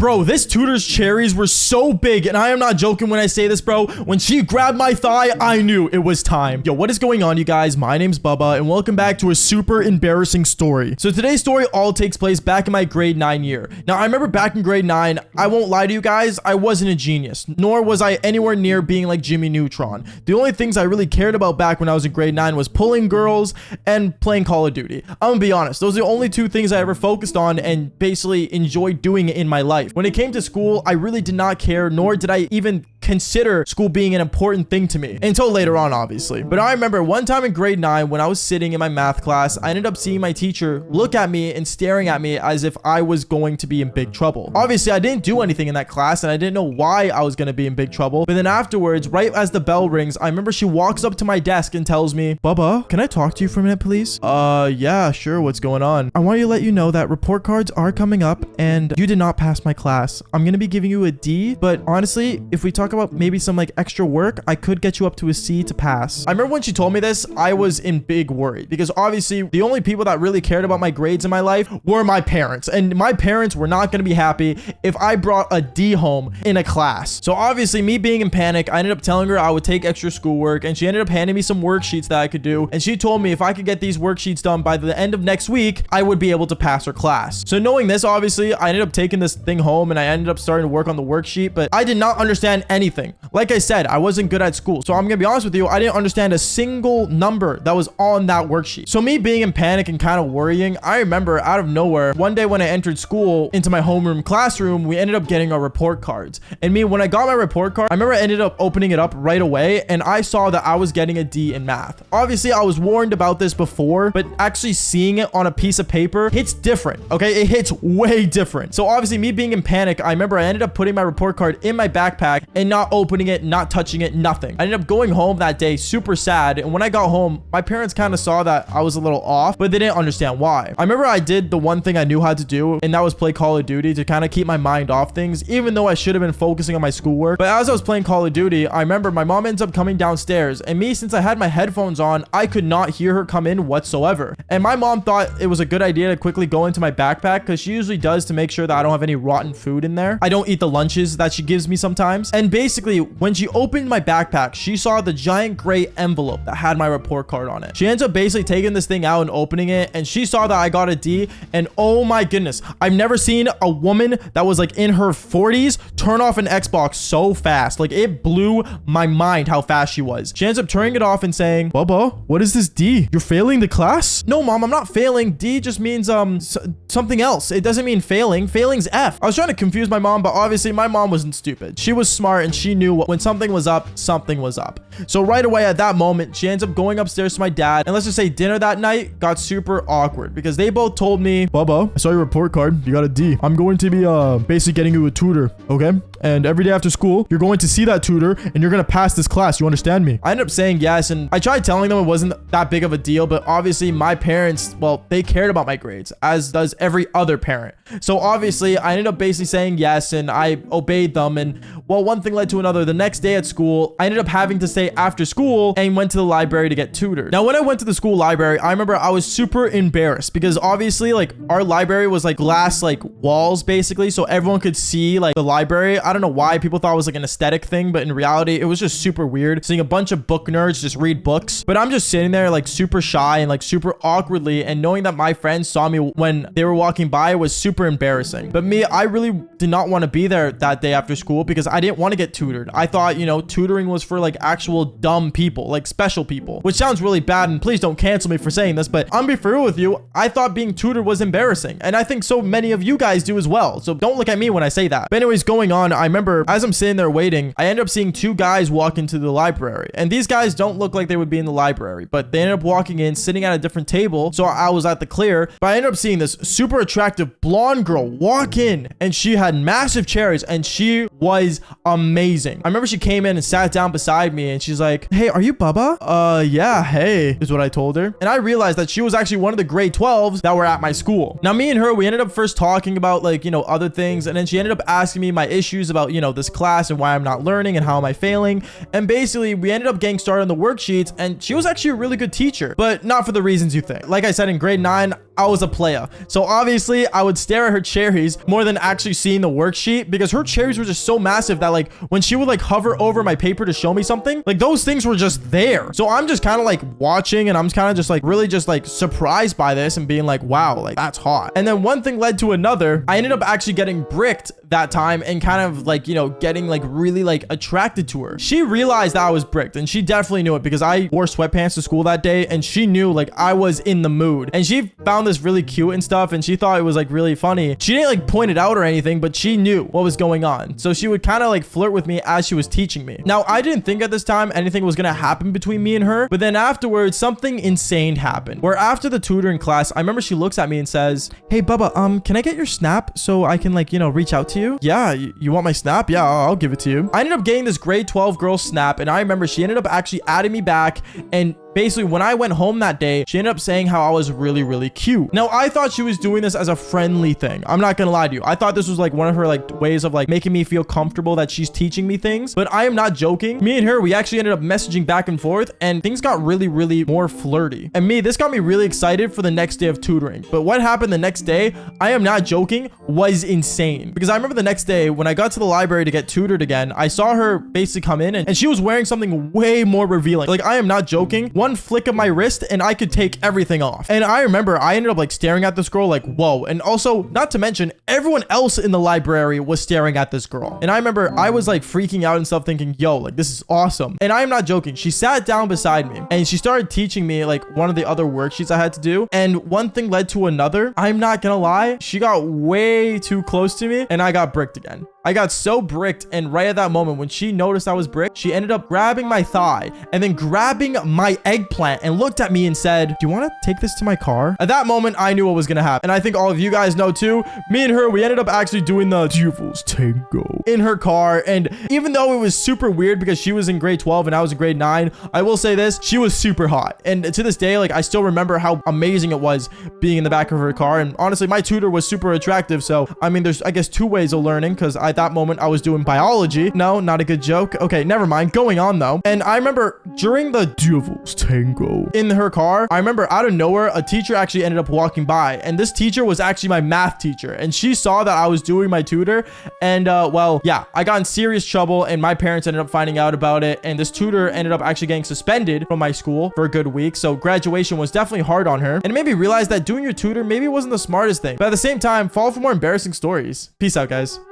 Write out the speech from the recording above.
Bro, this tutor's cherries were so big, and I am not joking when I say this, bro. When she grabbed my thigh, I knew it was time. Yo, what is going on, you guys? My name's Bubba, and welcome back to a super embarrassing story. So today's story all takes place back in my grade 9 year. Now, I remember back in grade 9, I won't lie to you guys, I wasn't a genius, nor was I anywhere near being like Jimmy Neutron. The only things I really cared about back when I was in grade 9 was pulling girls and playing Call of Duty. I'm gonna be honest, those are the only two things I ever focused on and basically enjoyed doing in my life. When it came to school, I really did not care, nor did I even consider school being an important thing to me until later on, obviously. But I remember one time in grade 9 when I was sitting in my math class, I ended up seeing my teacher look at me and staring at me as if I was going to be in big trouble. Obviously, I didn't do anything in that class and I didn't know why I was going to be in big trouble. But then afterwards, right as the bell rings, I remember she walks up to my desk and tells me, "Bubba, can I talk to you for a minute, please?" Yeah, sure. What's going on? "I want to let you know that report cards are coming up and you did not pass my class. I'm going to be giving you a D, but honestly, if we talk about maybe some like extra work, I could get you up to a C to pass." I remember when she told me this, I was in big worry because obviously the only people that really cared about my grades in my life were my parents, and my parents were not going to be happy if I brought a D home in a class. So obviously, me being in panic, I ended up telling her I would take extra schoolwork, and she ended up handing me some worksheets that I could do, and she told me if I could get these worksheets done by the end of next week, I would be able to pass her class. So knowing this, obviously, I ended up taking this thing home and I ended up starting to work on the worksheet, but I did not understand anything. Like I said, I wasn't good at school. So I'm gonna be honest with you, I didn't understand a single number that was on that worksheet. So me being in panic and kind of worrying, I remember out of nowhere, one day when I entered school into my homeroom classroom, we ended up getting our report cards. And me, when I got my report card, I remember I ended up opening it up right away and I saw that I was getting a D in math. Obviously, I was warned about this before, but actually seeing it on a piece of paper hits different, okay? It hits way different. So obviously, me being in panic, I remember I ended up putting my report card in my backpack and not opening it, not touching it, nothing. I ended up going home that day super sad, and when I got home, my parents kind of saw that I was a little off, but they didn't understand why. I remember I did the one thing I knew how to do, and that was play Call of Duty to kind of keep my mind off things, even though I should have been focusing on my schoolwork. But as I was playing Call of Duty, I remember my mom ends up coming downstairs, and me, since I had my headphones on, I could not hear her come in whatsoever. And my mom thought it was a good idea to quickly go into my backpack, because she usually does, to make sure that I don't have any rotten food in there. I don't eat the lunches that she gives me sometimes. And basically, when she opened my backpack, she saw the giant gray envelope that had my report card on it. She ends up basically taking this thing out and opening it, and she saw that I got a D, and oh my goodness, I've never seen a woman that was like in her 40s turn off an Xbox so fast. Like, it blew my mind how fast she was. She ends up turning it off and saying, "Bubba, what is this D? You're failing the class?" "No, mom, I'm not failing. D just means something else. It doesn't mean failing. Failing's F." I was trying to confuse my mom, but obviously my mom wasn't stupid. She was smart and she knew when something was up, something was up. So right away at that moment, she ends up going upstairs to my dad, and let's just say dinner that night got super awkward because they both told me, "Bubba, I saw your report card. You got a D. I'm going to be basically getting you a tutor, okay? And every day after school, you're going to see that tutor and you're going to pass this class. You understand me?" I ended up saying yes, and I tried telling them it wasn't that big of a deal, but obviously my parents, well, they cared about my grades, as does every other parent. So obviously I ended up basically saying yes, and I obeyed them, and well, one thing led to another. The next day at school, I ended up having to stay after school and went to the library to get tutored. Now, when I went to the school library, I remember I was super embarrassed because obviously like our library was like glass like walls basically, so everyone could see like the library. I don't know why people thought it was like an aesthetic thing, but in reality it was just super weird seeing a bunch of book nerds just read books. But I'm just sitting there like super shy and like super awkwardly, and knowing that my friends saw me when they were walking by was super embarrassing. But me, I really did not want to be there that day after school because I didn't want to get tutored. I thought, you know, tutoring was for like actual dumb people, like special people, which sounds really bad, and please don't cancel me for saying this, but I'm be for real with you, I thought being tutored was embarrassing, and I think so many of you guys do as well, so don't look at me when I say that. But anyways, going on, I remember as I'm sitting there waiting, I ended up seeing two guys walk into the library, and these guys don't look like they would be in the library, but they ended up walking in, sitting at a different table, so I was at the clear. But I ended up seeing this super attractive blonde girl walk in, and she had massive cherries, and she was amazing. I remember she came in and sat down beside me, and she's like, "Hey, are you Bubba?" Yeah, hey, is what I told her. And I realized that she was actually one of the grade 12s that were at my school. Now, me and her, we ended up first talking about like, you know, other things, and then she ended up asking me my issues about, you know, this class and why I'm not learning and how am I failing. And basically, we ended up getting started on the worksheets, and she was actually a really good teacher, but not for the reasons you think. Like I said, in grade 9, I was a player. So obviously I would stare at her cherries more than actually seeing the worksheet, because her cherries were just so massive that like when she would like hover over my paper to show me something, like those things were just there. So I'm just kind of like watching, and I'm kind of just like really just like surprised by this and being like, wow, like that's hot. And then one thing led to another. I ended up actually getting bricked that time and kind of like, you know, getting like really like attracted to her. She realized that I was bricked, and she definitely knew it because I wore sweatpants to school that day, and she knew like I was in the mood, and she found this really cute and stuff, and she thought it was like really funny. She didn't like point it out or anything, but she knew what was going on. So she would kind of like flirt with me as she was teaching me. Now, I didn't think at this time anything was gonna happen between me and her, but then afterwards something insane happened, where after the tutoring class, I remember she looks at me and says, "Hey Bubba, can I get your snap so I can like, you know, reach out to you?" "Yeah, you want my snap? Yeah, I'll give it to you." I ended up getting this grade 12 girl snap, and I remember she ended up actually adding me back, and basically when I went home that day, she ended up saying how I was really, really cute. Now, I thought she was doing this as a friendly thing. I'm not gonna lie to you. I thought this was like one of her like ways of like making me feel comfortable that she's teaching me things, but I am not joking. Me and her, we actually ended up messaging back and forth, and things got really, really more flirty. And this got me really excited for the next day of tutoring. But what happened the next day, I am not joking, was insane. Because I remember the next day when I got to the library to get tutored again, I saw her basically come in, and she was wearing something way more revealing. Like, I am not joking. One flick of my wrist and I could take everything off. And I remember I ended up like staring at this girl like, whoa. And also, not to mention, everyone else in the library was staring at this girl. And I remember I was like freaking out and stuff, thinking, yo, like this is awesome. And I am not joking. She sat down beside me and she started teaching me like one of the other worksheets I had to do. And one thing led to another. I'm not gonna lie, she got way too close to me and I got bricked again. I got so bricked, and right at that moment when she noticed I was bricked, she ended up grabbing my thigh and then grabbing my eggplant and looked at me and said, "Do you want to take this to my car?" At that moment, I knew what was gonna happen. And I think all of you guys know too. Me and her, we ended up actually doing the Devil's Tango in her car. And even though it was super weird because she was in grade 12 and I was in grade 9, I will say this, she was super hot. And to this day, like I still remember how amazing it was being in the back of her car. And honestly, my tutor was super attractive. So, I mean, there's, I guess, two ways of learning, because at that moment I was doing biology. No, not a good joke. Okay, never mind. Going on though. And I remember during the Devil's Tango in her car, I remember out of nowhere, a teacher actually ended up walking by. And this teacher was actually my math teacher. And she saw that I was doing my tutor. And well, yeah, I got in serious trouble and my parents ended up finding out about it. And this tutor ended up actually getting suspended from my school for a good week. So graduation was definitely hard on her. And it made me realize that doing your tutor maybe wasn't the smartest thing. But at the same time, follow for more embarrassing stories. Peace out, guys.